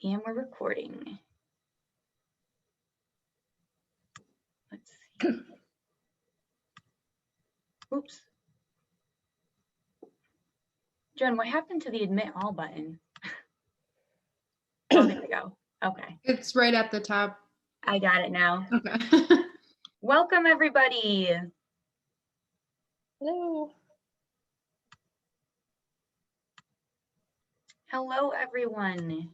And we're recording. Let's see. Oops. Jen, what happened to the admit all button? Oh, there we go. Okay. It's right at the top. I got it now. Okay. Welcome, everybody. Hello. Hello, everyone.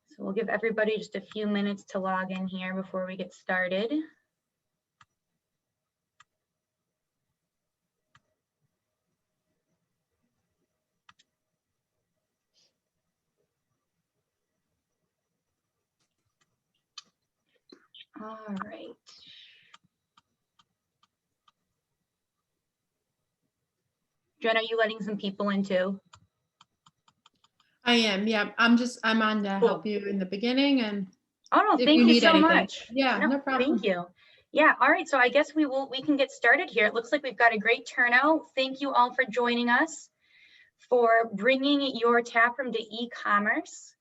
So we'll give everybody just a few minutes to log in here before we get started. All right. Jen, are you letting some people in too? I am, yeah. I'm on to Cool. help you in the beginning, and Oh no, if thank you you need so anything. much. Yeah, no problem. Thank you. Yeah, all right, so I guess we can get started here. It looks like we've got a great turnout. Thank you all for joining us for bringing your taproom to e-commerce.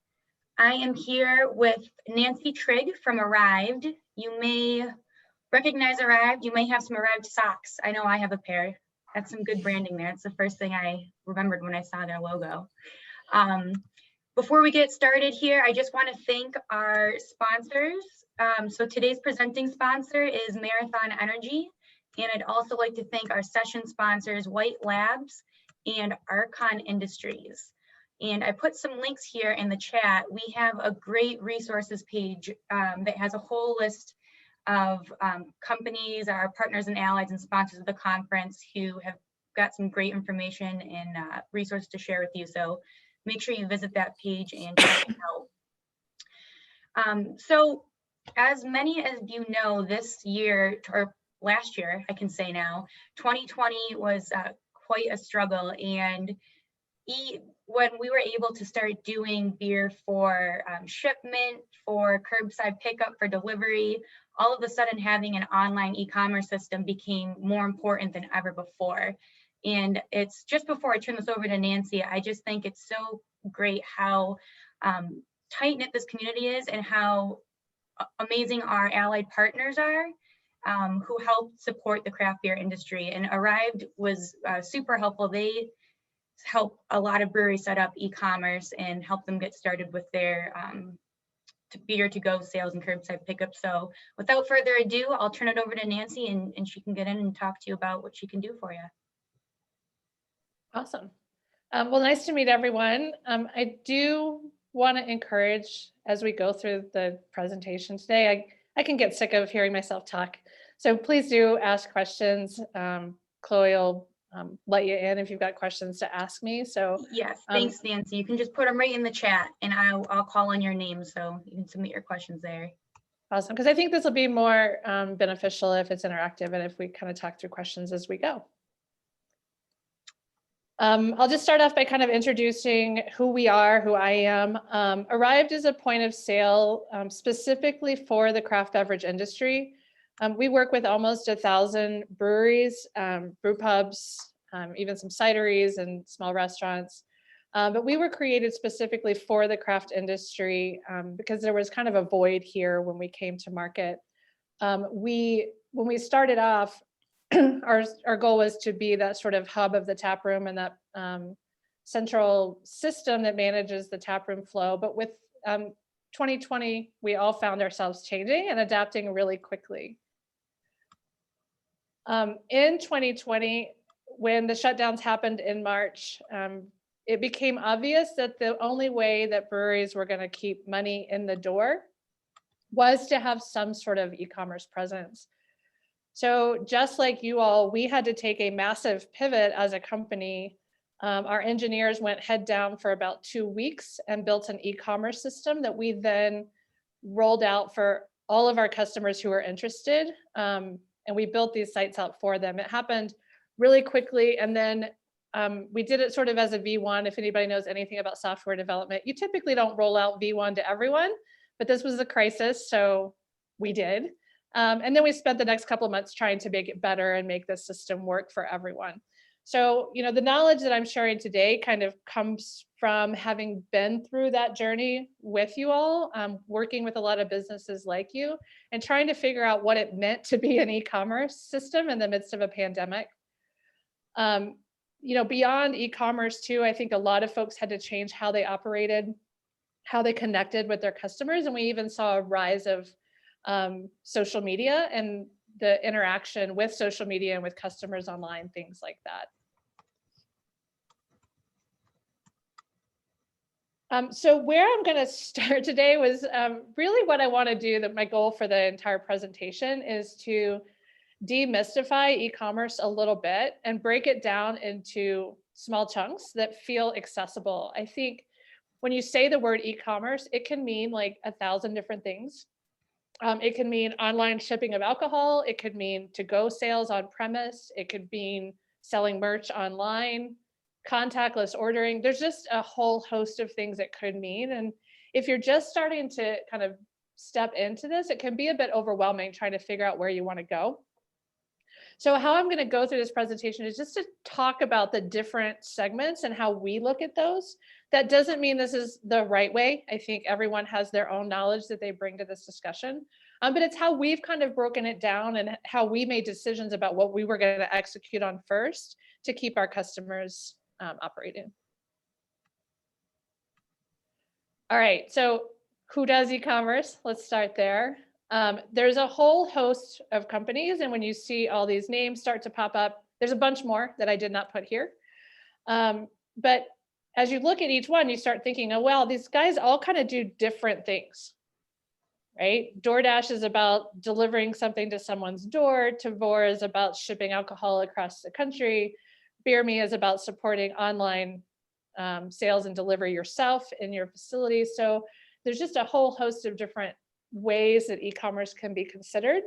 I am here with Nancy Trigg from Arryved. You may recognize Arryved. You may have some Arryved socks. I know I have a pair. That's some good branding there. It's the first thing I remembered when I saw their logo. Before we get started here, I just want to thank our sponsors. So today's presenting sponsor is Marathon Energy, and I'd also like to thank our session sponsors, White Labs and Archon Industries. And I put some links here in the chat. We have a great resources page that has a whole list of companies, our partners and allies and sponsors of the conference who have got some great information and resources to share with you. So make sure you visit that page and check it out. So as many as you know, this year, or last year, I can say now, 2020 was quite a struggle. And when we were able to start doing beer for shipment, for curbside pickup, for delivery, all of a sudden having an online e-commerce system became more important than ever before. And it's just before I turn this over to Nancy, I just think it's so great how tight-knit this community is and how amazing our allied partners are who help support the craft beer industry. And Arryved was super helpful. They help a lot of breweries set up e-commerce and help them get started with their beer to go sales and curbside pickup. So without further ado, I'll turn it over to Nancy and she can get in and talk to you about what she can do for you. Awesome. Well, nice to meet everyone. I do want to encourage, as we go through the presentation today, I can get sick of hearing myself talk. So please do ask questions. Chloe will let you in if you've got questions to ask me. So yes, thanks, Nancy. You can just put them right in the chat and I'll call on your name so you can submit your questions there. Awesome, because I think this will be more beneficial if it's interactive and if we kind of talk through questions as we go. I'll just start off by kind of introducing who we are, who I am. Arryved is a point of sale specifically for the craft beverage industry. We work with almost 1,000 breweries, brew pubs, even some cideries and small restaurants. But we were created specifically for the craft industry because there was kind of a void here when we came to market. When we started off, our goal was to be that sort of hub of the tap room and that central system that manages the tap room flow. But with 2020, we all found ourselves changing and adapting really quickly. In 2020, when the shutdowns happened in March, it became obvious that the only way that breweries were going to keep money in the door was to have some sort of e-commerce presence. So just like you all, we had to take a massive pivot as a company. Our engineers went head down for about 2 weeks and built an e-commerce system that we then rolled out for all of our customers who were interested. And we built these sites out for them. It happened really quickly. And then we did it sort of as a V1. If anybody knows anything about software development, you typically don't roll out V1 to everyone, but this was a crisis, so we did. And then we spent the next couple of months trying to make it better and make the system work for everyone. So, the knowledge that I'm sharing today kind of comes from having been through that journey with you all, working with a lot of businesses like you, and trying to figure out what it meant to be an e-commerce system in the midst of a pandemic. Beyond e-commerce too, I think a lot of folks had to change how they operated, how they connected with their customers, and we even saw a rise of social media and the interaction with social media and with customers online, things like that. So where I'm going to start today was really what I want to do, that my goal for the entire presentation is to demystify e-commerce a little bit and break it down into small chunks that feel accessible. I think when you say the word e-commerce, it can mean like 1,000 different things. It can mean online shipping of alcohol. It could mean to-go sales on premise. It could mean selling merch online, contactless ordering. There's just a whole host of things it could mean. And if you're just starting to kind of step into this, it can be a bit overwhelming trying to figure out where you want to go. So how I'm going to go through this presentation is just to talk about the different segments and how we look at those. That doesn't mean this is the right way. I think everyone has their own knowledge that they bring to this discussion. But it's how we've kind of broken it down and how we made decisions about what we were going to execute on first to keep our customers operating. All right, so who does e-commerce? Let's start there. There's a whole host of companies, and when you see all these names start to pop up, there's a bunch more that I did not put here. But as you look at each one, you start thinking, oh, well, these guys all kind of do different things, right? DoorDash is about delivering something to someone's door. Tavor is about shipping alcohol across the country. Beer Me is about supporting online sales and delivery yourself in your facility. So there's just a whole host of different ways that e-commerce can be considered.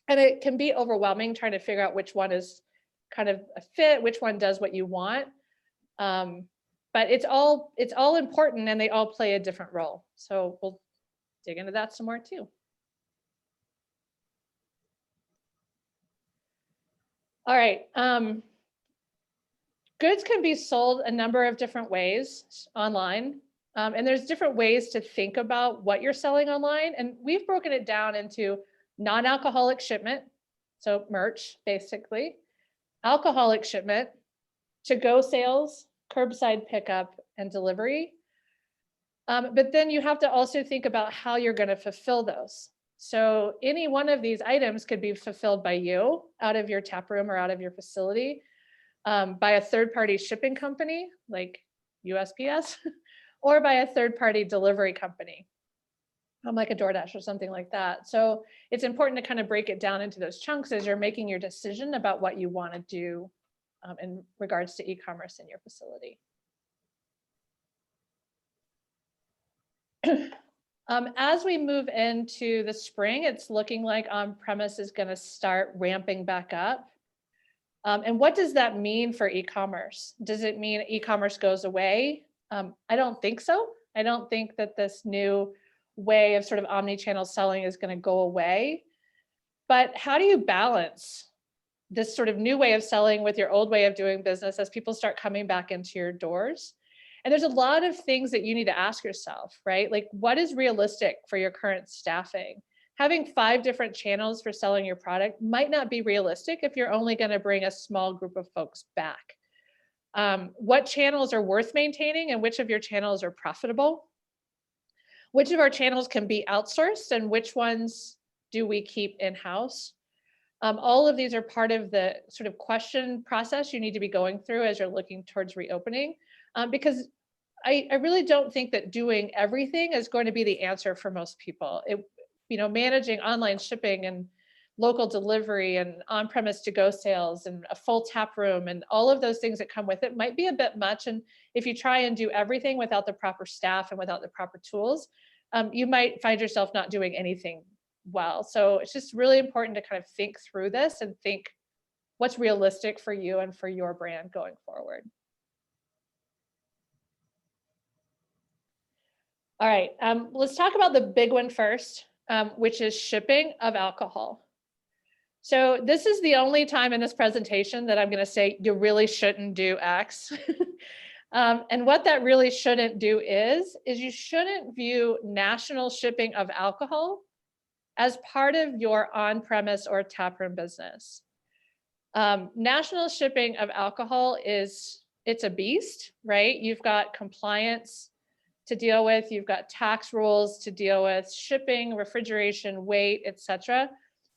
And it can be overwhelming trying to figure out which one is kind of a fit, which one does what you want. But it's all important, and they all play a different role. So we'll dig into that some more too. All right. Goods can be sold a number of different ways online. And there's different ways to think about what you're selling online. And we've broken it down into non-alcoholic shipment, so merch, basically, alcoholic shipment, to-go sales, curbside pickup, and delivery. But then you have to also think about how you're going to fulfill those. So any one of these items could be fulfilled by you out of your tap room or out of your facility, by a third-party shipping company like USPS, or by a third-party delivery company, like a DoorDash or something like that. So it's important to kind of break it down into those chunks as you're making your decision about what you want to do in regards to e-commerce in your facility. As we move into the spring, it's looking like on-premise is going to start ramping back up. And what does that mean for e-commerce? Does it mean e-commerce goes away? I don't think so. I don't think that this new way of sort of omni-channel selling is going to go away. But how do you balance this sort of new way of selling with your old way of doing business as people start coming back into your doors? And there's a lot of things that you need to ask yourself, right? Like, what is realistic for your current staffing? Having 5 different channels for selling your product might not be realistic if you're only going to bring a small group of folks back. What channels are worth maintaining and which of your channels are profitable? Which of our channels can be outsourced and which ones do we keep in-house? All of these are part of the sort of question process you need to be going through as you're looking towards reopening, because I really don't think that doing everything is going to be the answer for most people. Managing online shipping and local delivery and on-premise to-go sales and a full tap room and all of those things that come with it might be a bit much. And if you try and do everything without the proper staff and without the proper tools, you might find yourself not doing anything well. So it's just really important to kind of think through this and think what's realistic for you and for your brand going forward. All right, let's talk about the big one first, which is shipping of alcohol. So this is the only time in this presentation that I'm going to say you really shouldn't do X. And what that really shouldn't do is you shouldn't view national shipping of alcohol as part of your on-premise or taproom business. National shipping of alcohol it's a beast, right? You've got compliance to deal with, you've got tax rules to deal with, shipping, refrigeration, weight, etc.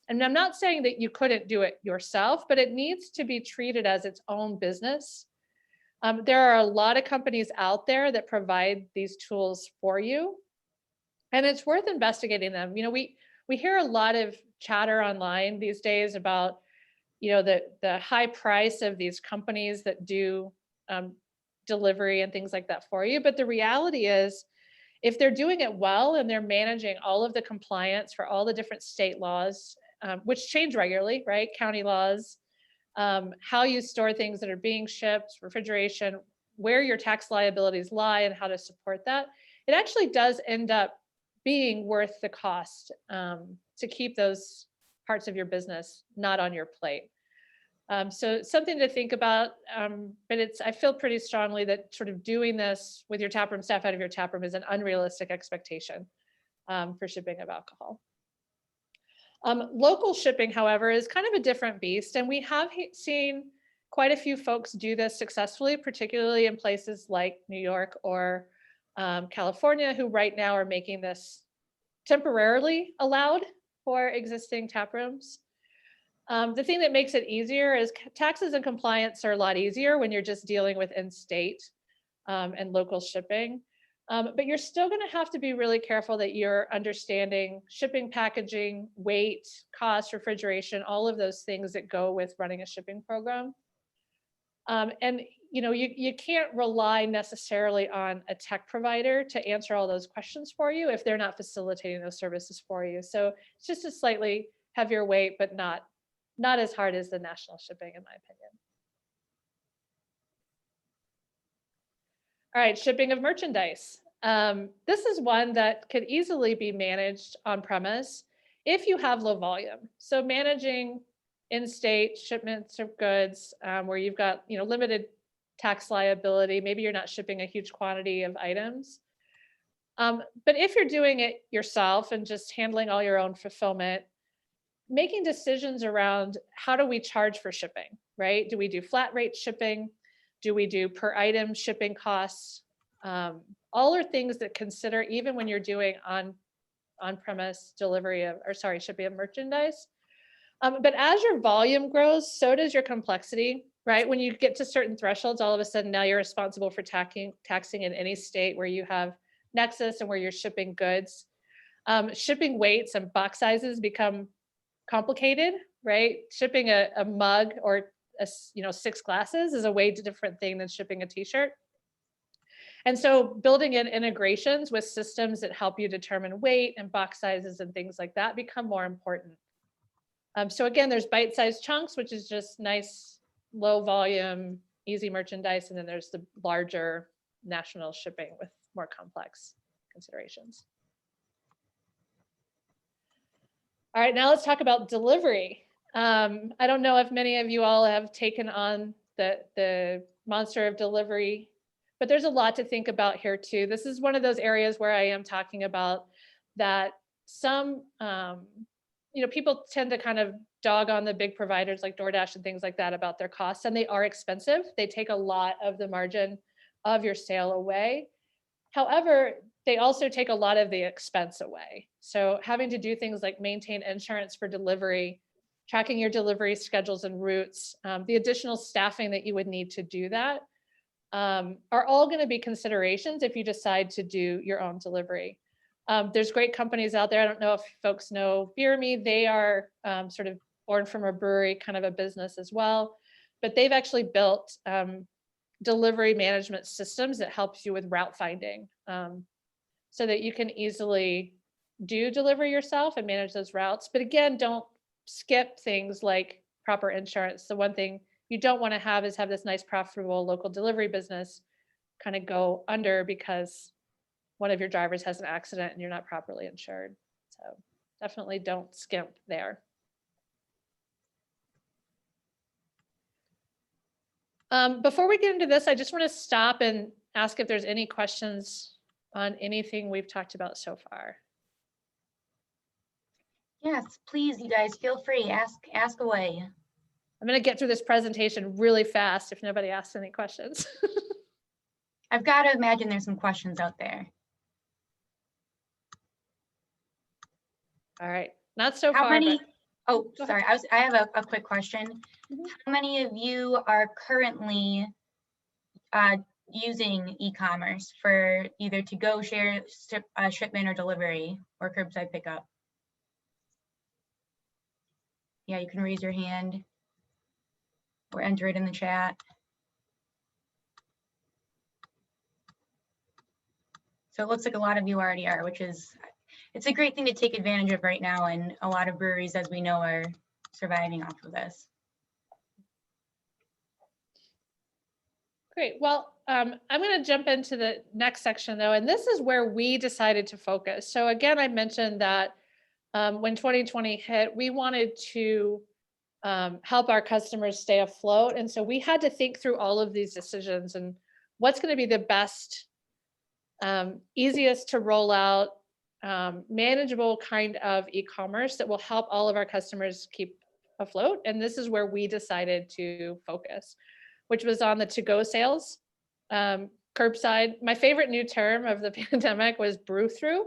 And I'm not saying that you couldn't do it yourself, but it needs to be treated as its own business. There are a lot of companies out there that provide these tools for you, and it's worth investigating them. You know, we hear a lot of chatter online these days about, you know, the high price of these companies that do delivery and things like that for you. But the reality is, if they're doing it well and they're managing all of the compliance for all the different state laws, which change regularly, right? County laws, how you store things that are being shipped, refrigeration, where your tax liabilities lie and how to support that, it actually does end up being worth the cost to keep those parts of your business not on your plate. So something to think about, but I feel pretty strongly that sort of doing this with your taproom staff out of your taproom is an unrealistic expectation for shipping of alcohol. Local shipping, however, is kind of a different beast, and we have seen quite a few folks do this successfully, particularly in places like New York or California, who right now are making this temporarily allowed for existing taprooms. The thing that makes it easier is taxes and compliance are a lot easier when you're just dealing with in-state and local shipping. But you're still going to have to be really careful that you're understanding shipping, packaging, weight, cost, refrigeration, all of those things that go with running a shipping program. And you know, you can't rely necessarily on a tech provider to answer all those questions for you if they're not facilitating those services for you. So it's just a slightly heavier weight, but not as hard as the national shipping, in my opinion. All right, shipping of merchandise. This is one that could easily be managed on premise if you have low volume. So managing in-state shipments of goods where you've got, you know, limited tax liability, maybe you're not shipping a huge quantity of items. But if you're doing it yourself and just handling all your own fulfillment, making decisions around how do we charge for shipping, right? Do we do flat rate shipping? Do we do per item shipping costs? All are things that consider even when you're doing on-premise delivery of, or sorry, shipping of merchandise. But as your volume grows, so does your complexity, right? When you get to certain thresholds, all of a sudden now you're responsible for taxing in any state where you have nexus and where you're shipping goods. Shipping weights and box sizes become complicated, right? Shipping a mug or 6 glasses is a way different thing than shipping a t-shirt. And so building in integrations with systems that help you determine weight and box sizes and things like that become more important. So again, there's bite-sized chunks, which is just nice, low volume, easy merchandise. And then there's the larger national shipping with more complex considerations. All right, now let's talk about delivery. I don't know if many of you all have taken on the monster of delivery, but there's a lot to think about here too. This is one of those areas where I am talking about that some, people tend to kind of dog on the big providers like DoorDash and things like that about their costs, and they are expensive. They take a lot of the margin of your sale away. However, they also take a lot of the expense away. So having to do things like maintain insurance for delivery, tracking your delivery schedules and routes, the additional staffing that you would need to do that are all going to be considerations if you decide to do your own delivery. There's great companies out there. I don't know if folks know Beer Me. They are sort of born from a brewery kind of a business as well, but they've actually built delivery management systems that helps you with route finding so that you can easily do delivery yourself and manage those routes. But again, don't skip things like proper insurance. The one thing you don't want to have is have this nice profitable local delivery business kind of go under because one of your drivers has an accident and you're not properly insured. So definitely don't skimp there. Before we get into this, I just want to stop and ask if there's any questions on anything we've talked about so far. Yes, please, you guys, feel free, ask away. I'm going to get through this presentation really fast if nobody asks any questions. I've got to imagine there's some questions out there. All right, not so How far. many? But Oh, Go sorry. I have a quick question. Mhm. How many of you are currently using e-commerce for either to-go shipment or delivery or curbside pickup? Yeah, you can raise your hand or enter it in the chat. So it looks like a lot of you already are, which is, it's a great thing to take advantage of right now. And a lot of breweries, as we know, are surviving off of this. Great. Well, I'm going to jump into the next section though, and this is where we decided to focus. So again, I mentioned that when 2020 hit, we wanted to help our customers stay afloat. And so we had to think through all of these decisions and what's going to be the best, easiest to roll out, manageable kind of e-commerce that will help all of our customers keep afloat. And this is where we decided to focus, which was on the to-go sales, curbside. My favorite new term of the pandemic was brew-through,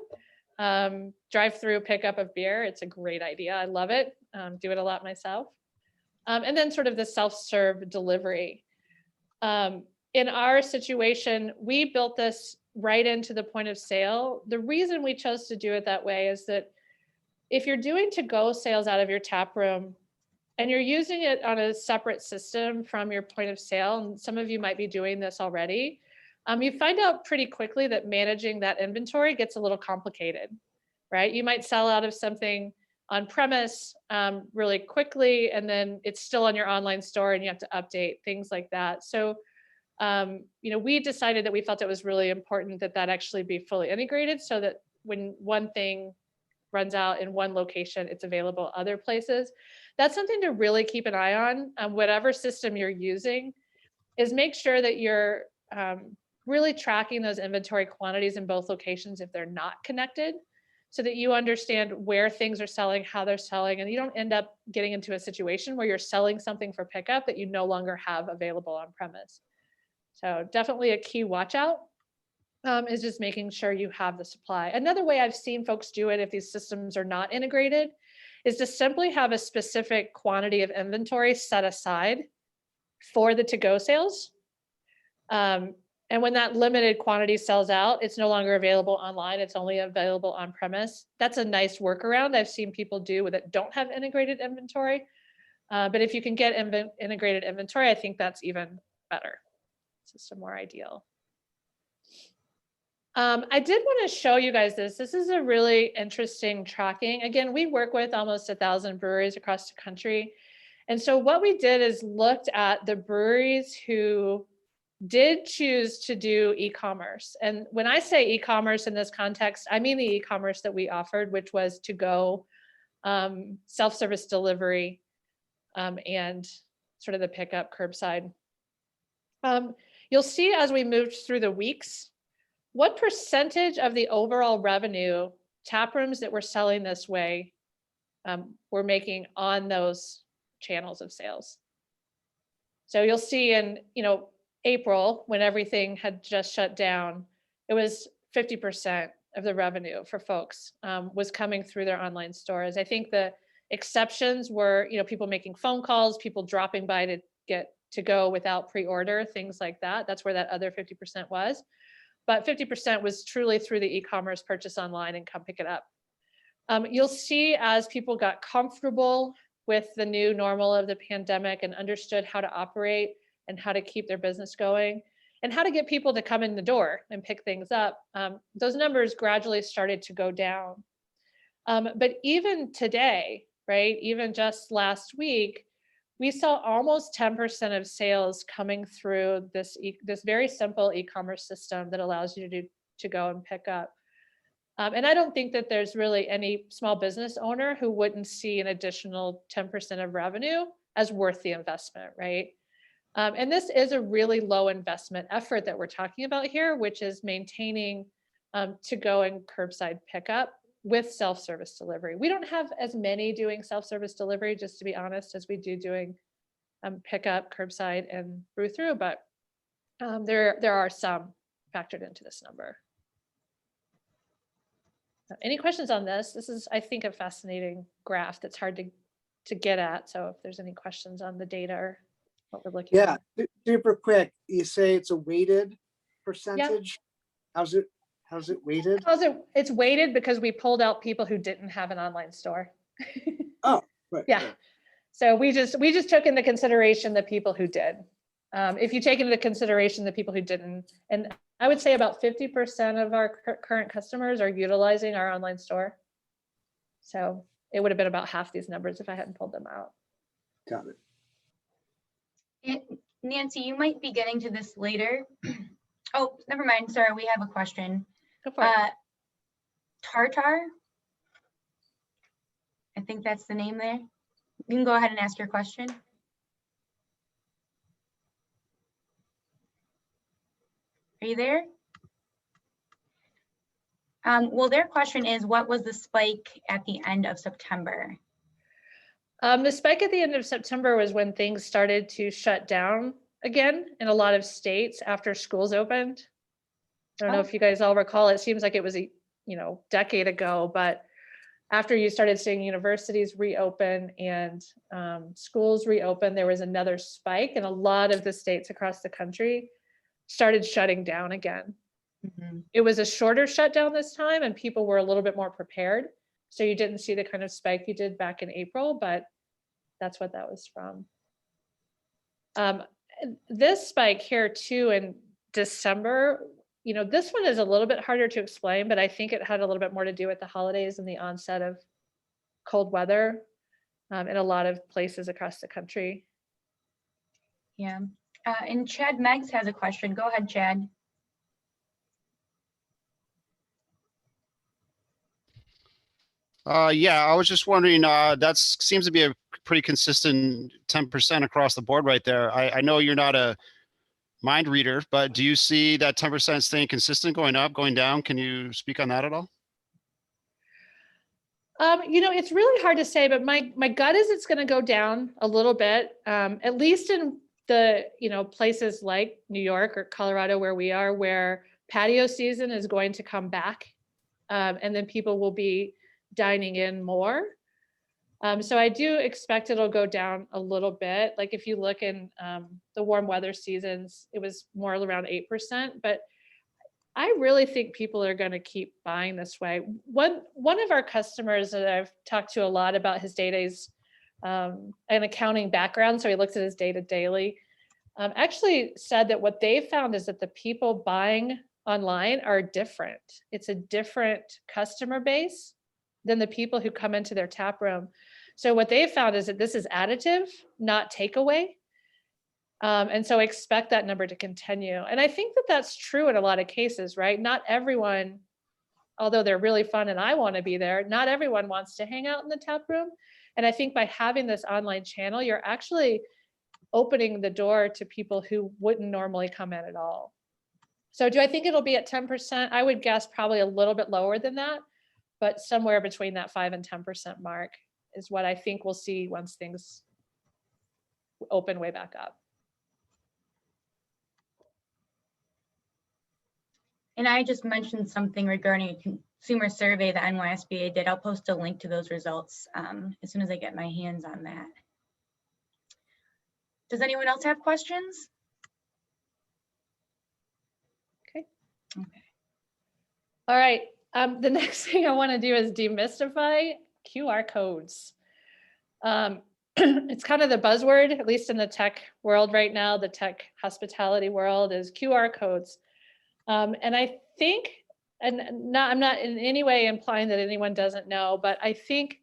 drive-through pickup of beer. It's a great idea. I love it. Do it a lot myself. And then sort of the self-serve delivery. In our situation, we built this right into the point of sale. The reason we chose to do it that way is that if you're doing to-go sales out of your tap room and you're using it on a separate system from your point of sale, and some of you might be doing this already, you find out pretty quickly that managing that inventory gets a little complicated, right? You might sell out of something on premise really quickly, and then it's still on your online store and you have to update things like that. So, we decided that we felt it was really important that that actually be fully integrated so that when one thing runs out in one location, it's available other places. That's something to really keep an eye on. Whatever system you're using, is make sure that you're really tracking those inventory quantities in both locations if they're not connected, so that you understand where things are selling, how they're selling, and you don't end up getting into a situation where you're selling something for pickup that you no longer have available on premise. So definitely a key watch out is just making sure you have the supply. Another way I've seen folks do it if these systems are not integrated is to simply have a specific quantity of inventory set aside for the to-go sales. And when that limited quantity sells out, it's no longer available online. It's only available on premise. That's a nice workaround I've seen people do that don't have integrated inventory. But if you can get integrated inventory, I think that's even better. It's just more ideal. I did want to show you guys this. This is a really interesting tracking. Again, we work with almost 1,000 breweries across the country. And so what we did is looked at the breweries who did choose to do e-commerce. And when I say e-commerce in this context, I mean the e-commerce that we offered, which was to go self-service delivery and sort of the pickup curbside. You'll see as we moved through the weeks, what percentage of the overall revenue tap rooms that were selling this way were making on those channels of sales. So you'll see in April, when everything had just shut down, it was 50% of the revenue for folks was coming through their online stores. I think the exceptions were people making phone calls, people dropping by to get to go without pre-order, things like that. That's where that other 50% was. But 50% was truly through the e-commerce purchase online and come pick it up. You'll see as people got comfortable with the new normal of the pandemic and understood how to operate and how to keep their business going and how to get people to come in the door and pick things up, those numbers gradually started to go down. But even today, right, even just last week, we saw almost 10% of sales coming through this very simple e-commerce system that allows you to go and pick up. And I don't think that there's really any small business owner who wouldn't see an additional 10% of revenue as worth the investment, right? And this is a really low investment effort that we're talking about here, which is maintaining to-go and curbside pickup with self-service delivery. We don't have as many doing self-service delivery, just to be honest, as we do doing pickup, curbside, and through, but there are some factored into this number. Any questions on this? This is, I think, a fascinating graph that's hard to get at. So if there's any questions on the data or what we're looking at. Yeah, super quick. You say it's a weighted percentage. How's it weighted? It's weighted because we pulled out people who didn't have an online store. Oh, right. Yeah. Right. So we just took into consideration the people who did. If you take into consideration the people who didn't, and I would say about 50% of our current customers are utilizing our online store. So it would have been about half these numbers if I hadn't pulled them out. Got it. Nancy, you might be getting to this later. Oh, never mind. Sorry, we have a question. Go for it. Tartar. I think that's the name there. You can go ahead and ask your question. Are you there? Well, their question is, what was the spike at the end of September? The spike at the end of September was when things started to shut down again in a lot of states after schools opened. I don't know if you guys all recall, it seems like it was a decade ago, but after you started seeing universities reopen and schools reopen, there was another spike, and a lot of the states across the country started shutting down again. Mm-hmm. It was a shorter shutdown this time, and people were a little bit more prepared. So you didn't see the kind of spike you did back in April, but that's what that was from. This spike here too in December, this one is a little bit harder to explain, but I think it had a little bit more to do with the holidays and the onset of cold weather in a lot of places across the country. Yeah. And Chad Meggs has a question. Go ahead, Chad. Yeah, I was just wondering, that seems to be a pretty consistent 10% across the board right there. I know you're not a mind reader, but do you see that 10% staying consistent, going up, going down? Can you speak on that at all? It's really hard to say, but my gut is it's going to go down a little bit, at least in the, places like New York or Colorado where we are, where patio season is going to come back, and then people will be dining in more. So I do expect it'll go down a little bit. Like if you look in the warm weather seasons, it was more around 8%, but I really think people are going to keep buying this way. One of our customers that I've talked to a lot about his data is an accounting background, so he looks at his data daily, actually said that what they found is that the people buying online are different. It's a different customer base than the people who come into their tap room. So what they found is that this is additive, not takeaway. And so expect that number to continue. And I think that that's true in a lot of cases, right? Not everyone, although they're really fun and I want to be there, not everyone wants to hang out in the tap room. And I think by having this online channel, you're actually opening the door to people who wouldn't normally come in at all. So do I think it'll be at 10%? I would guess probably a little bit lower than that, but somewhere between that 5 and 10% mark is what I think we'll see once things open way back up. And I just mentioned something regarding a consumer survey that NYSBA did. I'll post a link to those results as soon as I get my hands on that. Does anyone else have questions? Okay. Okay. All right. The next thing I want to do is demystify QR codes. It's kind of the buzzword, at least in the tech world right now, the tech hospitality world, is QR codes. And I think, I'm not in any way implying that anyone doesn't know, but I think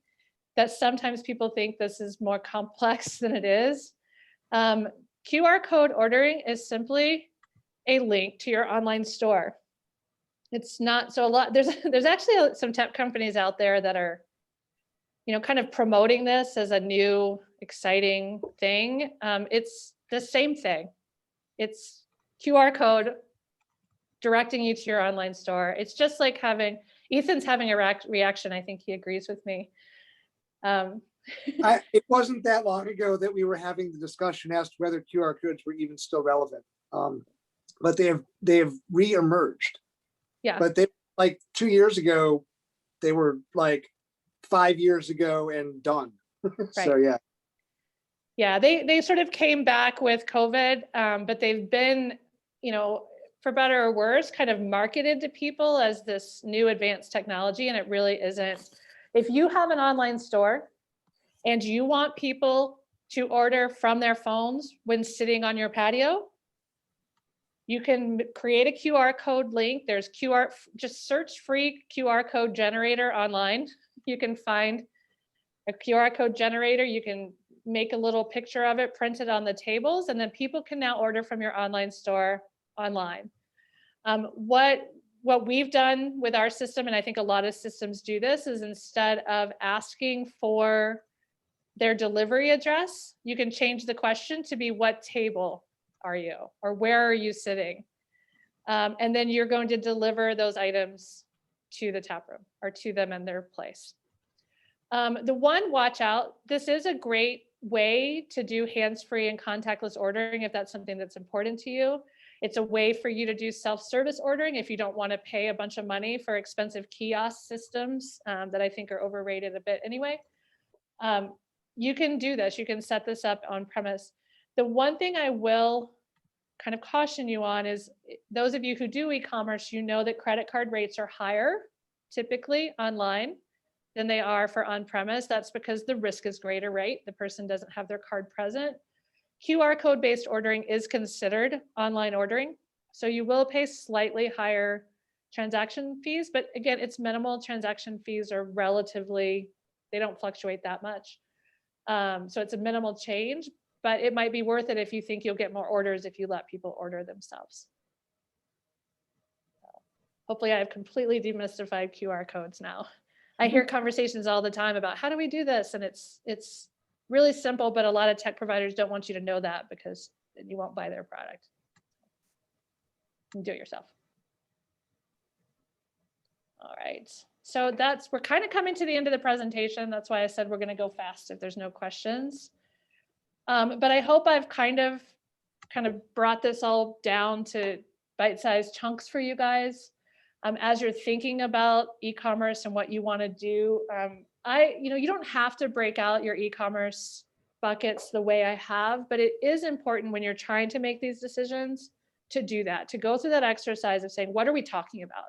that sometimes people think this is more complex than it is. QR code ordering is simply a link to your online store. It's not so a lot. There's actually some tech companies out there that are, kind of promoting this as a new exciting thing. It's the same thing. It's QR code directing you to your online store. It's just like Ethan's having a reaction. I think he agrees with me. It wasn't that long ago that we were having the discussion as to whether QR codes were even still relevant. But they have re-emerged. Yeah. But they, like 2 years ago, they were like 5 years ago and done. So Right. yeah. Yeah, they sort of came back with COVID, but they've been, for better or worse, kind of marketed to people as this new advanced technology, and it really isn't. If you have an online store and you want people to order from their phones when sitting on your patio, you can create a QR code link. There's just search free QR code generator online. You can find a QR code generator. You can make a little picture of it, print it on the tables, and then people can now order from your online store online. What we've done with our system, and I think a lot of systems do this, is instead of asking for their delivery address, you can change the question to be, what table are you, or where are you sitting? And then you're going to deliver those items to the taproom or to them in their place. The one watch out, this is a great way to do hands-free and contactless ordering if that's something that's important to you. It's a way for you to do self-service ordering if you don't want to pay a bunch of money for expensive kiosk systems that I think are overrated a bit anyway. You can do this. You can set this up on premise. The one thing I will kind of caution you on is, those of you who do e-commerce, you know that credit card rates are higher typically online than they are for on-premise. That's because the risk is greater, right? The person doesn't have their card present. QR code based ordering is considered online ordering. So you will pay slightly higher transaction fees, but again, it's minimal. Transaction fees are relatively, they don't fluctuate that much. So it's a minimal change, but it might be worth it if you think you'll get more orders if you let people order themselves. So hopefully I've completely demystified QR codes now. I hear conversations all the time about how do we do this? And it's really simple, but a lot of tech providers don't want you to know that because then you won't buy their product. You can do it yourself. All right. So we're kind of coming to the end of the presentation. That's why I said we're going to go fast if there's no questions. But I hope I've kind of brought this all down to bite-sized chunks for you guys. As you're thinking about e-commerce and what you want to do, you don't have to break out your e-commerce buckets the way I have, but it is important when you're trying to make these decisions to do that, to go through that exercise of saying, what are we talking about?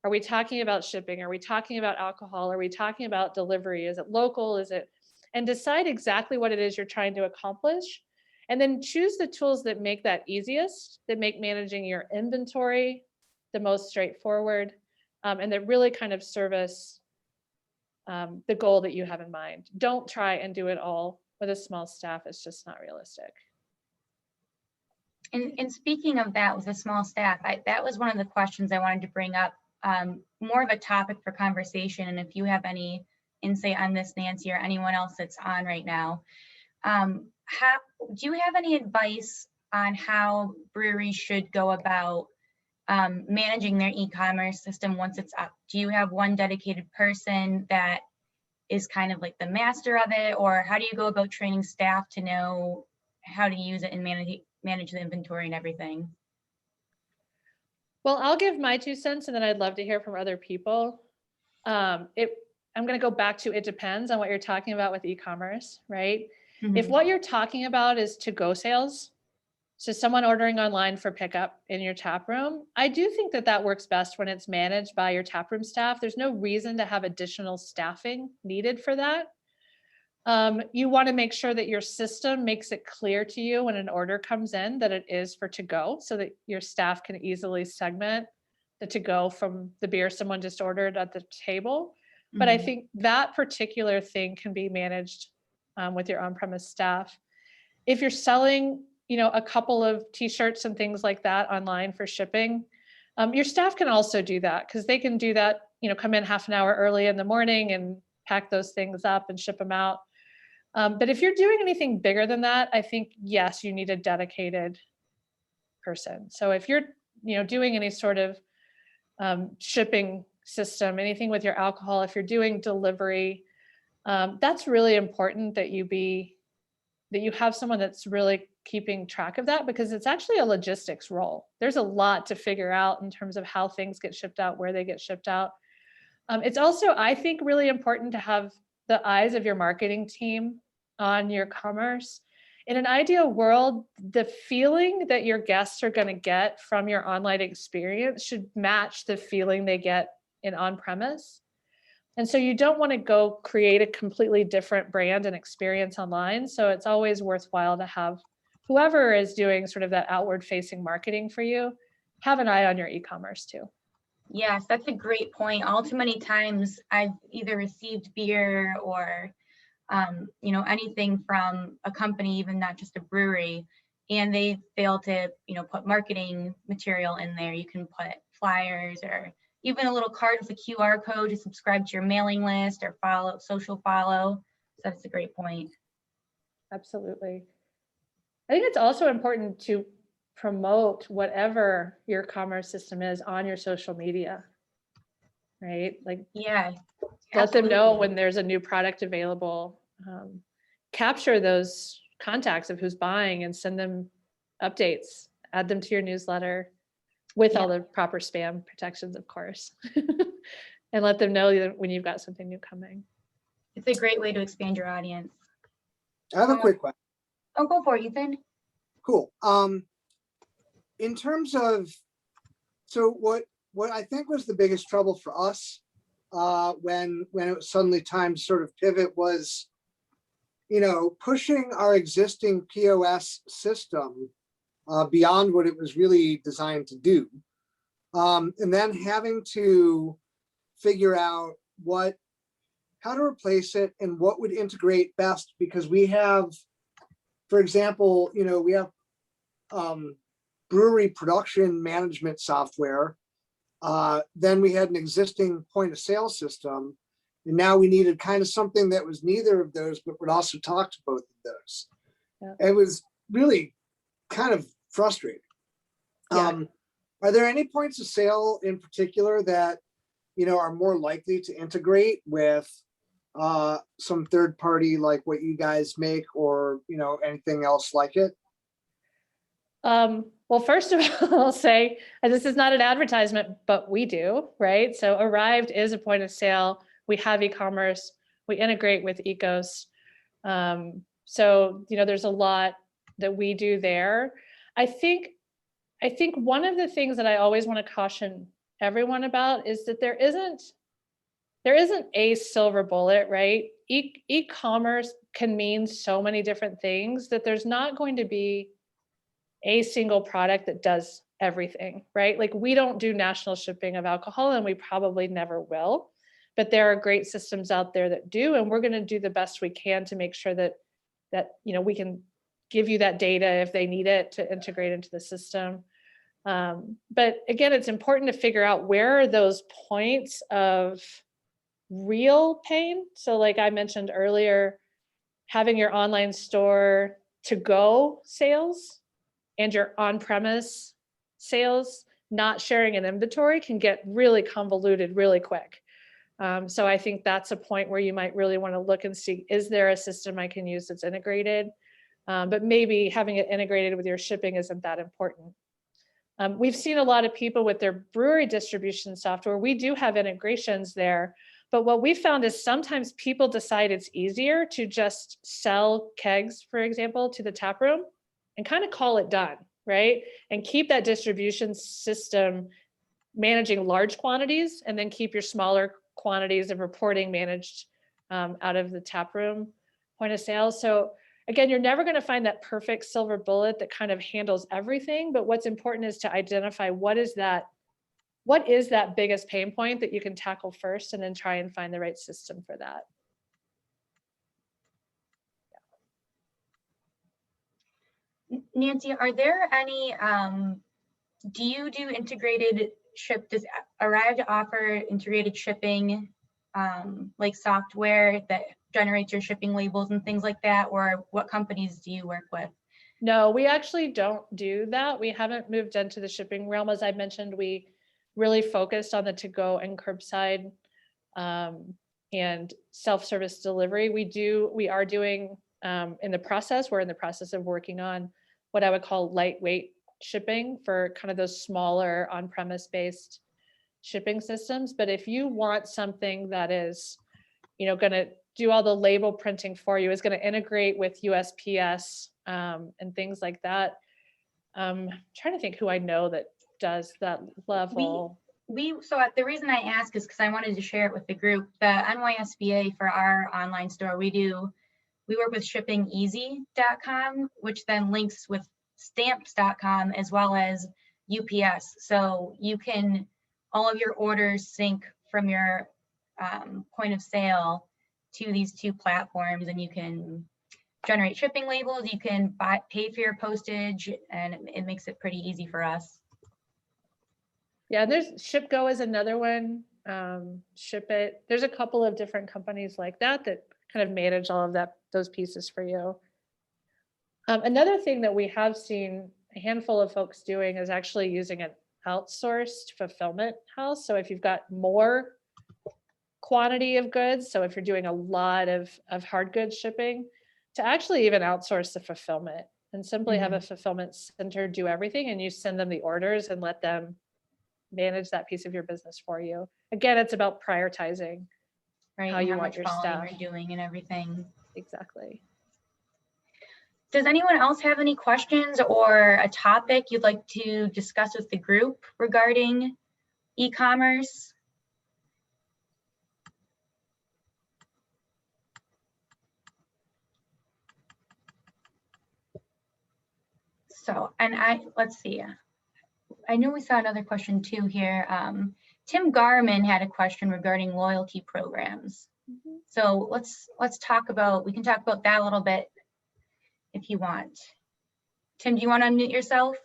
Are we talking about shipping? Are we talking about alcohol? Are we talking about delivery? Is it local? And decide exactly what it is you're trying to accomplish. And then choose the tools that make that easiest, that make managing your inventory the most straightforward, and that really kind of service the goal that you have in mind. Don't try and do it all with a small staff. It's just not realistic. And speaking of that with a small staff, that was one of the questions I wanted to bring up, more of a topic for conversation. And if you have any insight on this, Nancy, or anyone else that's on right now, do you have any advice on how breweries should go about managing their e-commerce system once it's up? Do you have one dedicated person that is kind of like the master of it, or how do you go about training staff to know how to use it and manage the inventory and everything? Well, I'll give my 2 cents, and then I'd love to hear from other people. I'm going to go back to, it depends on what you're talking about with e-commerce, right? Mm-hmm. If what you're talking about is to-go sales, so someone ordering online for pickup in your tap room, I do think that works best when it's managed by your taproom staff. There's no reason to have additional staffing needed for that. You want to make sure that your system makes it clear to you when an order comes in that it is for to-go, so that your staff can easily segment the to-go from the beer someone just ordered at the table. But I think that particular thing can be managed with your on-premise staff. If you're selling, a couple of t-shirts and things like that online for shipping, your staff can also do that, because they can do that, come in half an hour early in the morning and pack those things up and ship them out. But if you're doing anything bigger than that, I think, yes, you need a dedicated person. So if you're, doing any sort of shipping system, anything with your alcohol, if you're doing delivery, that's really important that you have someone that's really keeping track of that, because it's actually a logistics role. There's a lot to figure out in terms of how things get shipped out, where they get shipped out. It's also, I think, really important to have the eyes of your marketing team on your commerce. In an ideal world, the feeling that your guests are going to get from your online experience should match the feeling they get in on-premise. And so you don't want to go create a completely different brand and experience online. So it's always worthwhile to have whoever is doing sort of that outward facing marketing for you, have an eye on your e-commerce too. Yes, that's a great point. All too many times I've either received beer or, anything from a company, even not just a brewery, and they fail to, put marketing material in there. You can put flyers or even a little card with a QR code to subscribe to your mailing list or social follow. So that's a great point. Absolutely. I think it's also important to promote whatever your commerce system is on your social media, right? Like, Yeah. let them know Absolutely. when there's a new product available. Capture those contacts of who's buying and send them updates, add them to your newsletter with all the proper spam protections, of course, and let them know when you've got something new coming. It's a great way to expand your audience. I have a quick question. Oh, go for it, Ethan. Cool. In terms of, so what I think was the biggest trouble for us when it was suddenly time to sort of pivot was, pushing our existing POS system beyond what it was really designed to do. And then having to figure out how to replace it and what would integrate best, because we have, for example, we have brewery production management software. Then we had an existing point of sale system. And now we needed kind of something that was neither of those, but would also talk to both of those. Yeah. It was really kind of frustrating. Yeah. Are there any points of sale in particular that, are more likely to integrate with some third party, like what you guys make, or, anything else like it? Well, first of all, I'll say, and this is not an advertisement, but we do, right? So Arryved is a point of sale. We have e-commerce, we integrate with Ecos. So, there's a lot that we do there. I think one of the things that I always want to caution everyone about is that there isn't a silver bullet, right? E-commerce can mean so many different things that there's not going to be a single product that does everything, right? Like, we don't do national shipping of alcohol, and we probably never will, but there are great systems out there that do, and we're going to do the best we can to make sure that we can give you that data if they need it to integrate into the system. But again, it's important to figure out where are those points of real pain. So like I mentioned earlier, having your online store to go sales and your on-premise sales not sharing an inventory can get really convoluted really quick. So I think that's a point where you might really want to look and see, is there a system I can use that's integrated? But maybe having it integrated with your shipping isn't that important. We've seen a lot of people with their brewery distribution software. We do have integrations there, but what we found is sometimes people decide it's easier to just sell kegs, for example, to the taproom and kind of call it done, right? And keep that distribution system managing large quantities, and then keep your smaller quantities of reporting managed out of the taproom point of sale. So again, you're never going to find that perfect silver bullet that kind of handles everything, but what's important is to identify what is that biggest pain point that you can tackle first, and then try and find the right system for that. Nancy, are there any, do you do integrated ship? Does Arryved offer integrated shipping, like software that generates your shipping labels and things like that? Or what companies do you work with? No, we actually don't do that. We haven't moved into the shipping realm. As I mentioned, we really focused on the to-go and curbside and self-service delivery. We are doing we're in the process of working on what I would call lightweight shipping for kind of those smaller on-premise based shipping systems. But if you want something that is, going to do all the label printing for you, is going to integrate with USPS and things like that. I'm trying to think who I know that does that level. So the reason I ask is because I wanted to share it with the group. The NYSBA for our online store, we work with shippingeasy.com, which then links with stamps.com as well as UPS. So all of your orders sync from your point of sale to these two platforms, and you can generate shipping labels, you can pay for your postage, and it makes it pretty easy for us. Yeah, there's ShipGo is another one. ShipIt. There's a couple of different companies like that kind of manage all of those pieces for you. Another thing that we have seen a handful of folks doing is actually using an outsourced fulfillment house. So if you've got more quantity of goods, so if you're doing a lot of hard goods shipping, to actually even outsource the fulfillment and simply have a fulfillment center do everything, and you send them the orders and let them manage that piece of your business for you. Again, it's about prioritizing how you want your staff you're doing and everything. Exactly. Does anyone else have any questions or a topic you'd like to discuss with the group regarding e-commerce? So, and let's see. I know we saw another question too here. Tim Garman had a question regarding loyalty programs. So we can talk about that a little bit if you want. Tim, do you want to unmute yourself?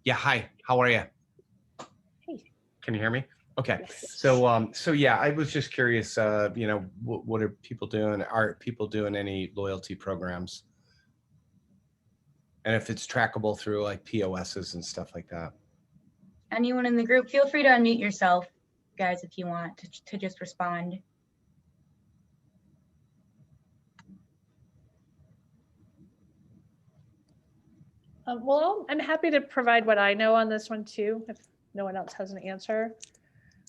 Yeah, hi, how are you? Hey. Can you hear me? Okay, Yes. so yeah, I was just curious, what are people doing? Are people doing any loyalty programs? And if it's trackable through like POSs and stuff like that. Anyone in the group, feel free to unmute yourself, guys, if you want to just respond. Well, I'm happy to provide what I know on this one too, if no one else has an answer.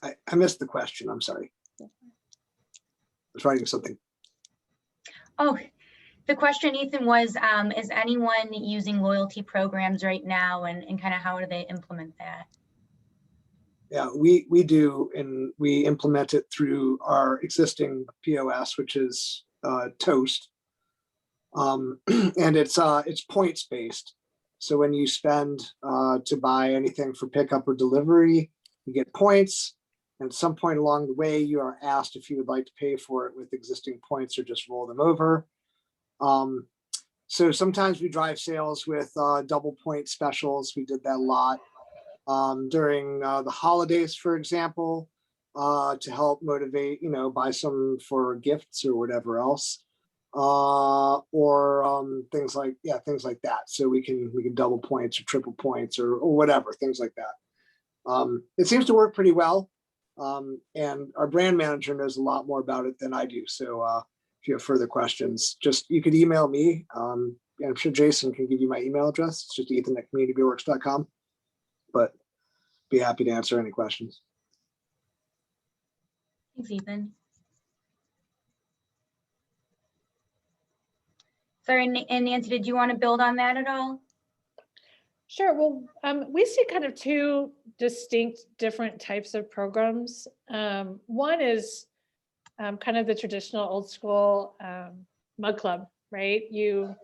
I missed the question. I'm sorry. I was writing something. Oh, the question, Ethan, was, is anyone using loyalty programs right now, and kind of how do they implement that? Yeah, we do, and we implement it through our existing POS, which is Toast, and it's points based. So when you spend to buy anything for pickup or delivery, you get points. And at some point along the way, you are asked if you would like to pay for it with existing points or just roll them over. So sometimes we drive sales with double point specials. We did that a lot during the holidays, for example, to help motivate, buy some for gifts or whatever else, or things like that. So we can double points or triple points or whatever, things like that. It seems to work pretty well. And our brand manager knows a lot more about it than I do. So if you have further questions, you could email me. I'm sure Jason can give you my email address. It's just ethan@communitybeerworks.com. But be happy to answer any questions. Thanks, Ethan. Sorry, and Nancy, did you want to build on that at all? Sure. Well, we see kind of two distinct different types of programs. One is kind of the traditional old school mug club, right? Your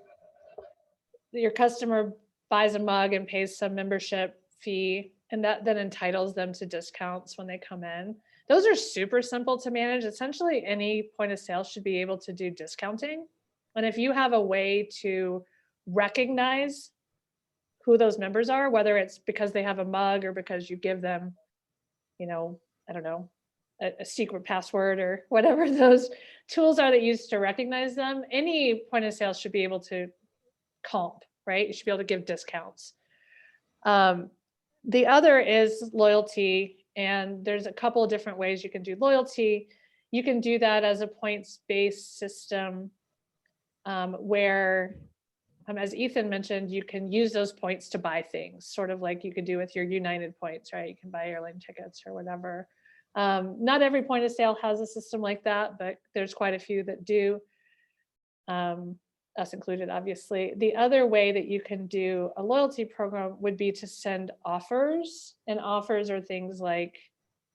customer buys a mug and pays some membership fee, and that then entitles them to discounts when they come in. Those are super simple to manage. Essentially, any point of sale should be able to do discounting. And if you have a way to recognize who those members are, whether it's because they have a mug or because you give them, you know, I don't know, a secret password or whatever those tools are that you use to recognize them, any point of sale should be able to comp, right? You should be able to give discounts. The other is loyalty, and there's a couple of different ways you can do loyalty. You can do that as a points-based system where, as Ethan mentioned, you can use those points to buy things, sort of like you could do with your United points, right? You can buy airline tickets or whatever. Not every point of sale has a system like that, but there's quite a few that do. Us included, obviously. The other way that you can do a loyalty program would be to send offers, and offers are things like,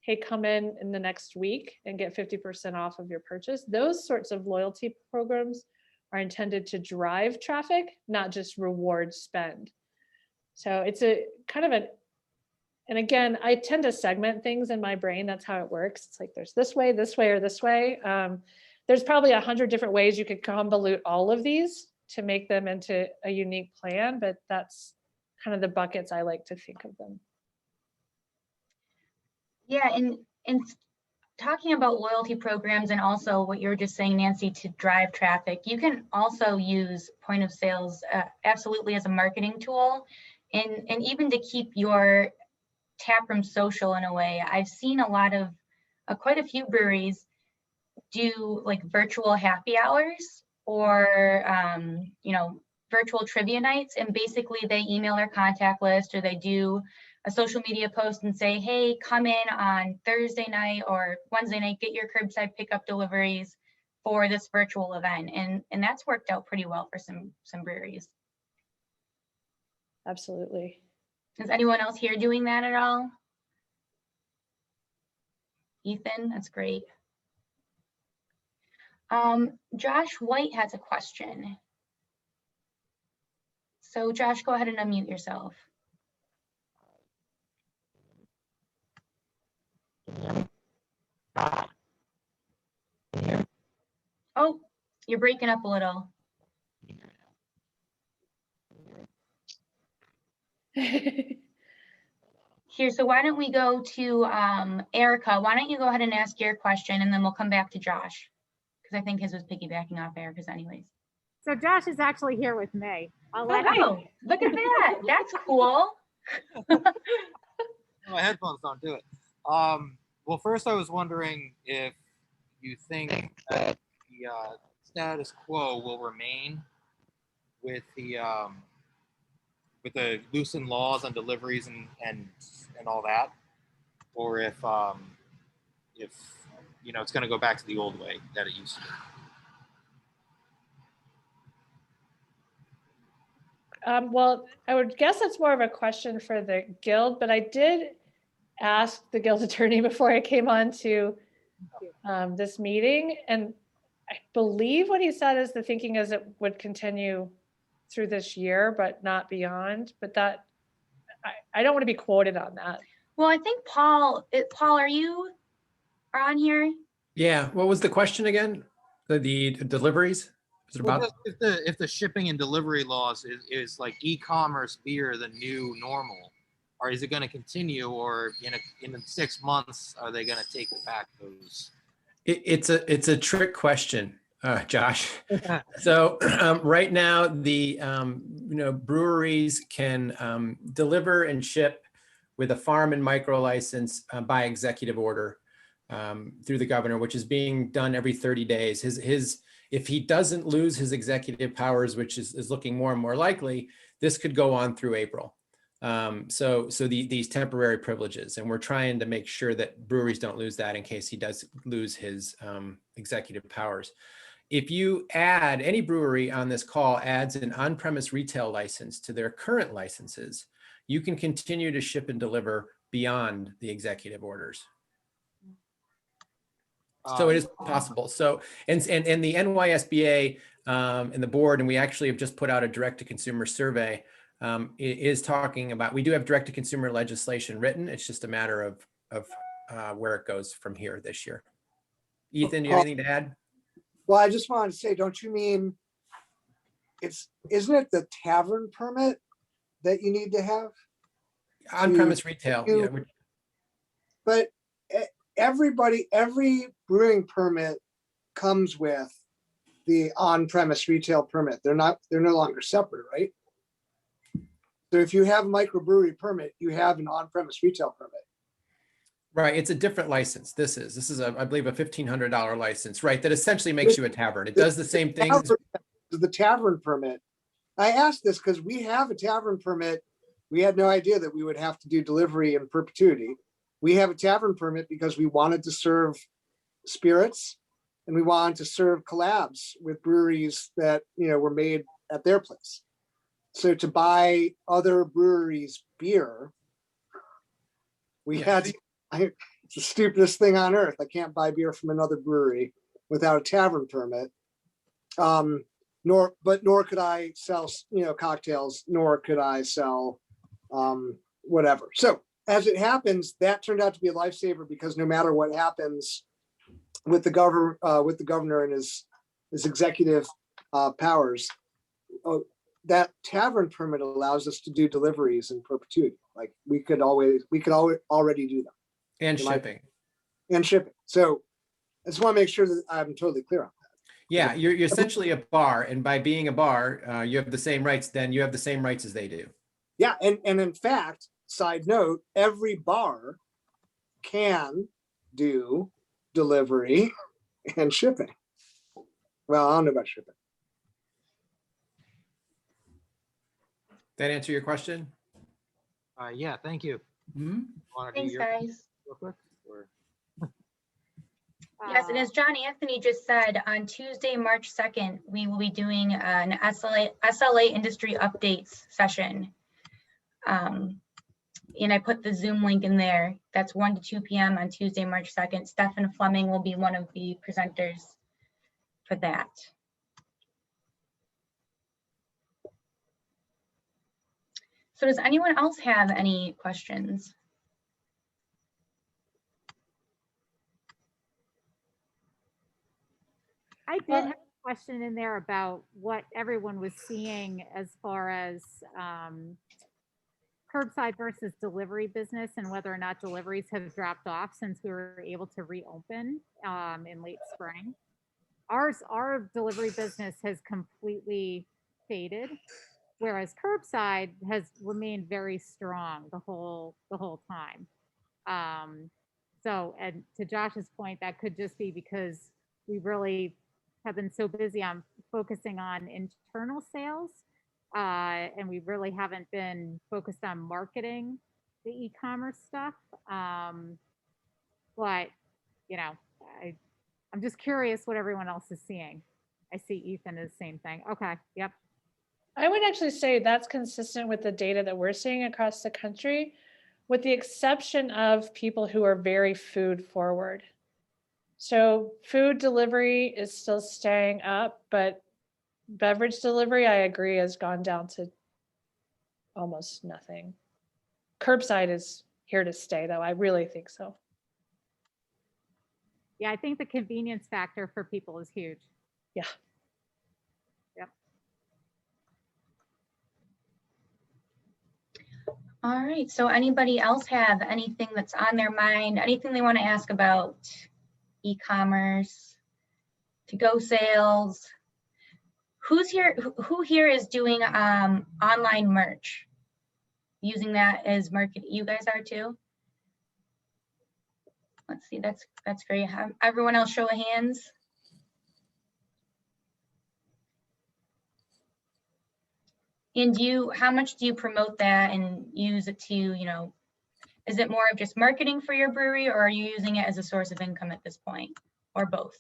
hey, come in the next week and get 50% off of your purchase. Those sorts of loyalty programs are intended to drive traffic, not just reward spend. So it's a kind of and again, I tend to segment things in my brain. That's how it works. It's like there's this way, or this way. There's probably 100 different ways you could convolute all of these to make them into a unique plan, but that's kind of the buckets I like to think of them. Yeah, and talking about loyalty programs and also what you were just saying, Nancy, to drive traffic, you can also use point of sales absolutely as a marketing tool, and even to keep your taproom social in a way. I've seen a lot of quite a few breweries do like virtual happy hours or you know, virtual trivia nights, and basically they email their contact list or they do a social media post and say, hey, come in on Thursday night or Wednesday night, get your curbside pickup deliveries for this virtual event, and that's worked out pretty well for some breweries. Absolutely. Is anyone else here doing that at all? Ethan, that's great. Josh White has a question. So Josh, go ahead and unmute yourself. Oh, you're breaking up a little. Here, so why don't we go to Erica? Why don't you go ahead and ask your question, and then we'll come back to Josh, because I think his was piggybacking off Erica's anyways. So Josh is actually here with me. I'll let Oh, look at that. That's cool. My headphones don't do it. Well, first I was wondering if you think that the status quo will remain with the loosened laws on deliveries and all that, or if you know, it's going to go back to the old way that it used to be. Well, I would guess that's more of a question for the guild, but I did ask the guild attorney before I came on to this meeting, and I believe what he said is the thinking is it would continue through this year, but not beyond. But that I don't want to be quoted on that. Well, I think Paul, are you on here? Yeah, what was the question again? The deliveries? Was it Well, about? just if the shipping and delivery laws is like e-commerce beer the new normal, or is it going to continue, or in 6 months are they going to take back those? It's a trick question, Josh. So right now, the breweries can deliver and ship with a farm and micro license by executive order through the governor, which is being done every 30 days. If he doesn't lose his executive powers, which is looking more and more likely, this could go on through April. So these temporary privileges, and we're trying to make sure that breweries don't lose that in case he does lose his executive powers. If you add, any brewery on this call adds an on-premise retail license to their current licenses, you can continue to ship and deliver beyond the executive orders. So it is possible. So, and the NYSBA and the board, and we actually have just put out a direct-to-consumer survey, is talking about, we do have direct-to-consumer legislation written. It's just a matter of where it goes from here this year. Ethan, do you have anything to add? Well, I just wanted to say, don't you mean isn't it the tavern permit that you need to have? On-premise retail, yeah. But every brewing permit comes with the on-premise retail permit. They're no longer separate, right? So if you have a microbrewery permit, you have an on-premise retail permit. Right, it's a different license. This is I believe a $1,500 license, right? That essentially makes you a tavern. It does the same things. The tavern permit. I asked this because we have a tavern permit. We had no idea that we would have to do delivery in perpetuity. We have a tavern permit because we wanted to serve spirits and we wanted to serve collabs with breweries that, were made at their place. So to buy other breweries' beer, we had to, it's the stupidest thing on earth. I can't buy beer from another brewery without a tavern permit. Nor could I sell, cocktails, nor could I sell whatever. So as it happens, that turned out to be a lifesaver because no matter what happens with the governor and his executive powers, that tavern permit allows us to do deliveries in perpetuity. Like we could already do them. And shipping. And shipping. So I just want to make sure that I'm totally clear on that. Yeah, you're essentially a bar, and by being a bar, you have the same rights. Then you have the same rights as they do. Yeah, and in fact, side note, every bar can do delivery and shipping. Well, I don't know about shipping. That answer your question? Yeah, thank you. Mm-hmm. Thanks, guys. Real quick, or? Yes, and as John Anthony just said, on Tuesday, March 2nd, we will be doing an SLA industry updates session. And I put the Zoom link in there. That's 1 to 2 p.m. on Tuesday, March 2nd. Stefan Fleming will be one of the presenters for that. So does anyone else have any questions? I did have a question in there about what everyone was seeing as far as curbside versus delivery business and whether or not deliveries have dropped off since we were able to reopen in late spring. Our delivery business has completely faded, whereas curbside has remained very strong the whole time. So, and to Josh's point, that could just be because we really have been so busy on focusing on internal sales, and we really haven't been focused on marketing the e-commerce stuff. But I'm just curious what everyone else is seeing. I see Ethan is the same thing. Okay, yep. I would actually say that's consistent with the data that we're seeing across the country, with the exception of people who are very food forward. So food delivery is still staying up, but beverage delivery, I agree, has gone down to almost nothing. Curbside is here to stay, though. I really think so. Yeah, I think the convenience factor for people is huge. Yeah. Yep. All right, so anybody else have anything that's on their mind, anything they want to ask about e-commerce, to-go sales? Who here is doing online merch? Using that as market? You guys are too? Let's see, that's great. Everyone else show of hands. And how much do you promote that and use it to, is it more of just marketing for your brewery, or are you using it as a source of income at this point, or both?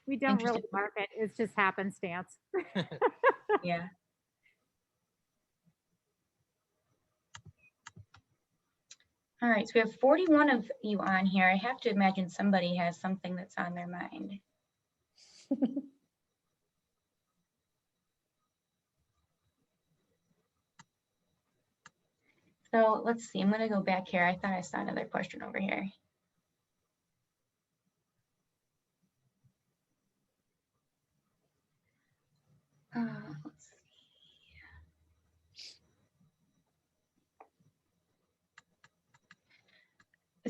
We don't really market, it's just happenstance. Yeah. All right, so we have 41 of you on here. I have to imagine somebody has something that's on their mind. So let's see, I'm gonna go back here. I thought I saw another question over here. Let's see.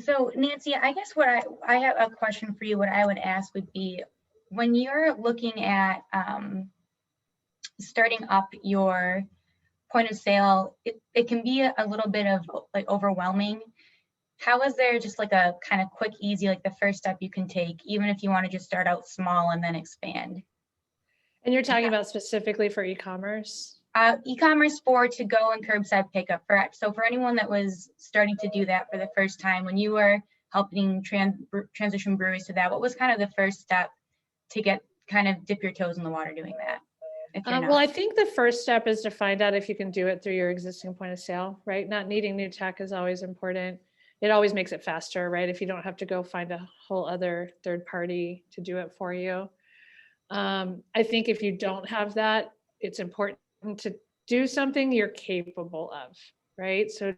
So Nancy, I guess what I have a question for you. What I would ask would be, when you're looking at starting up your point of sale, it can be a little bit of like overwhelming. How is there just like a kind of quick, easy, like the first step you can take, even if you want to just start out small and then expand? And you're talking about specifically for e-commerce? E-commerce for to-go and curbside pickup. So for anyone that was starting to do that for the first time, when you were helping transition breweries to that, what was kind of the first step to get kind of dip your toes in the water doing that? If you're Well, I not? think the first step is to find out if you can do it through your existing point of sale, right? Not needing new tech is always important. It always makes it faster, right? If you don't have to go find a whole other third party to do it for you. I think if you don't have that, it's important to do something you're capable of, right? So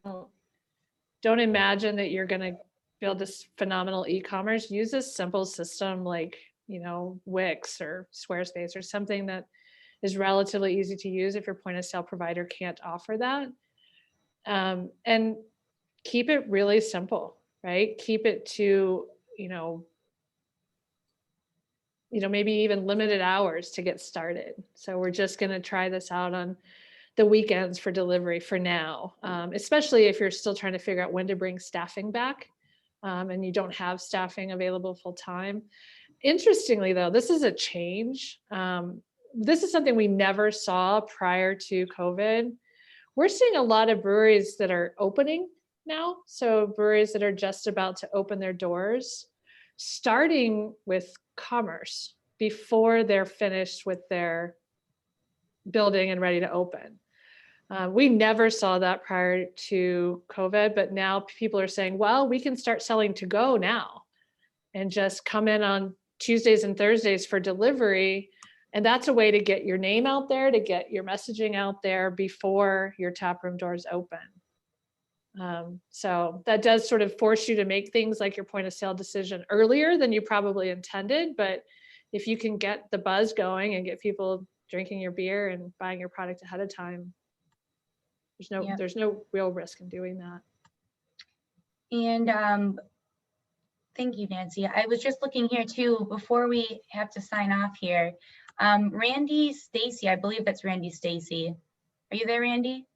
don't imagine that you're going to build this phenomenal e-commerce. Use a simple system like, Wix or Squarespace or something that is relatively easy to use if your point of sale provider can't offer that. And keep it really simple, right? Keep it to, maybe even limited hours to get started. So we're just going to try this out on the weekends for delivery for now, especially if you're still trying to figure out when to bring staffing back and you don't have staffing available full time. Interestingly, though, this is a change. This is something we never saw prior to COVID. We're seeing a lot of breweries that are opening now. So breweries that are just about to open their doors, starting with commerce before they're finished with their building and ready to open. We never saw that prior to COVID, but now people are saying, well, we can start selling to go now and just come in on Tuesdays and Thursdays for delivery. And that's a way to get your name out there, to get your messaging out there before your taproom doors open. So that does sort of force you to make things like your point of sale decision earlier than you probably intended. But if you can get the buzz going and get people drinking your beer and buying your product ahead of time, there's no real risk in doing that. And thank you, Nancy. I was just looking here too, before we have to sign off here. Randy Stacy, I believe that's Randy Stacy. Are you there, Randy?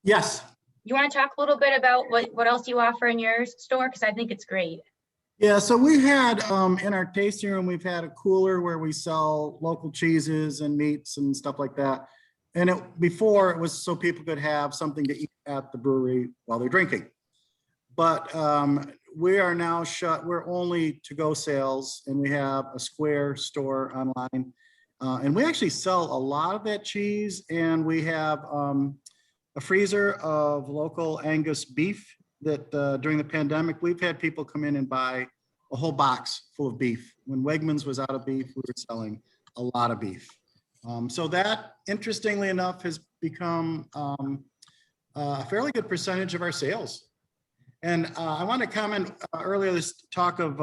Yes. You want to talk a little bit about what else you offer in your store? Because I think it's great. Yeah, so we had in our tasting room, we've had a cooler where we sell local cheeses and meats and stuff like that. And before it was so people could have something to eat at the brewery while they're drinking. But we are now shut. We're only to-go sales, and we have a Square store online. And we actually sell a lot of that cheese, and we have a freezer of local Angus beef that during the pandemic, we've had people come in and buy a whole box full of beef. When Wegmans was out of beef, we were selling a lot of beef. So that, interestingly enough, has become a fairly good percentage of our sales. And I want to comment earlier, this talk of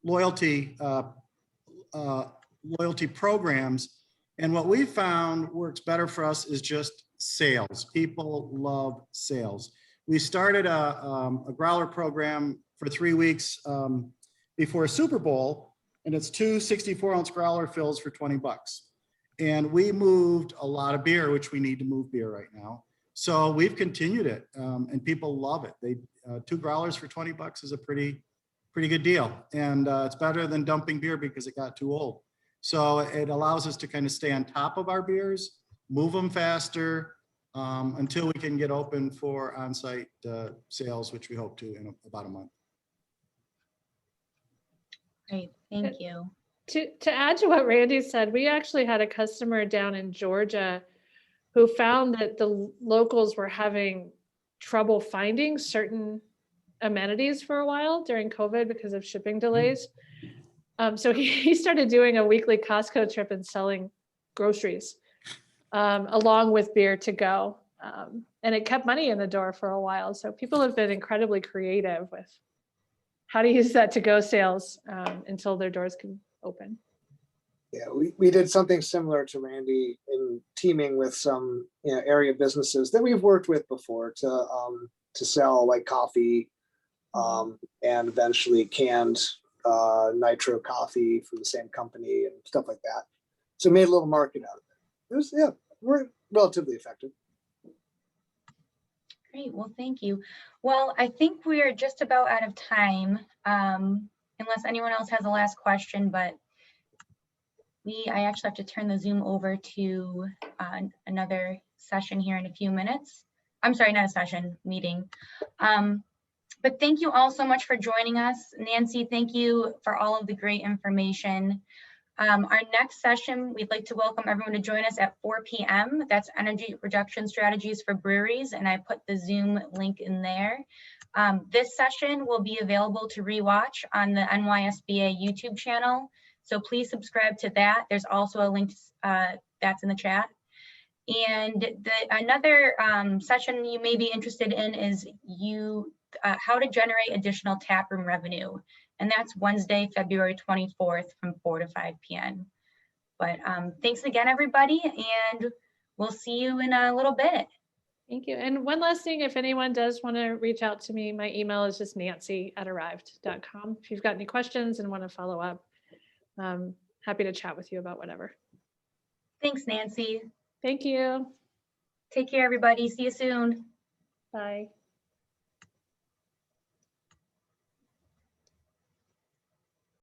loyalty programs. And what we found works better for us is just sales. People love sales. We started a growler program for 3 weeks before Super Bowl, and it's 2 64-ounce growler fills for $20. And we moved a lot of beer, which we need to move beer right now. So we've continued it, and people love it. 2 growlers for $20 is a pretty good deal. And it's better than dumping beer because it got too old. So it allows us to kind of stay on top of our beers, move them faster until we can get open for on-site sales, which we hope to in about a month. Great, thank you. To add to what Randy said, we actually had a customer down in Georgia who found that the locals were having trouble finding certain amenities for a while during COVID because of shipping delays. So he started doing a weekly Costco trip and selling groceries along with beer to go. And it kept money in the door for a while. So people have been incredibly creative with how to use that to go sales until their doors can open. Yeah, we did something similar to Randy in teaming with some area businesses that we've worked with before to to sell like coffee, and eventually canned nitro coffee from the same company and stuff like that. So made a little market out of it. It was, yeah, we're relatively effective. Great, well, thank you. Well, I think we're just about out of time, unless anyone else has a last question, but I actually have to turn the Zoom over to another session here in a few minutes. I'm sorry, not a session, meeting. But thank you all so much for joining us. Nancy, thank you for all of the great information. Our next session, we'd like to welcome everyone to join us at 4 p.m. That's energy reduction strategies for breweries, and I put the Zoom link in there. This session will be available to rewatch on the NYSBA YouTube channel, so please subscribe to that. There's also a link that's in the chat. And another session you may be interested in is how to generate additional taproom revenue. And that's Wednesday, February 24th from 4 to 5 p.m. But thanks again, everybody, and we'll see you in a little bit. Thank you. And one last thing, if anyone does want to reach out to me, my email is just nancy@arryved.com. If you've got any questions and want to follow up, happy to chat with you about whatever. Thanks, Nancy. Thank you. Take care, everybody. See you soon. Bye.